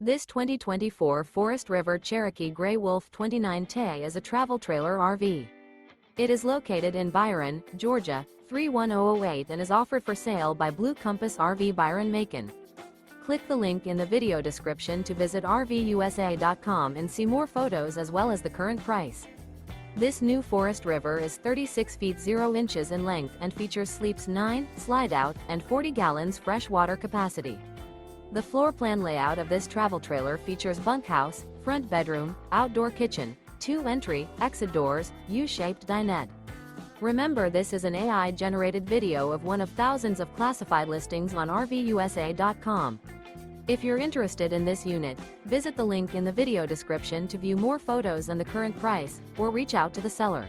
This 2024 Forest River Cherokee Grey Wolf 29T is a travel trailer RV. It is located in Byron, Georgia, 31008 and is offered for sale by Blue Compass RV Byron-Macon. Click the link in the video description to visit RVUSA.com and see more photos as well as the current price. This new Forest River is 36 feet 0 inches in length and features sleeps 9, slide-out, and 40 gallons fresh water capacity. The floor plan layout of this travel trailer features bunkhouse, front bedroom, outdoor kitchen, 2 entry, exit doors, U-shaped dinette. Remember, this is an AI-generated video of one of thousands of classified listings on RVUSA.com. If you're interested in this unit, visit the link in the video description to view more photos and the current price, or reach out to the seller.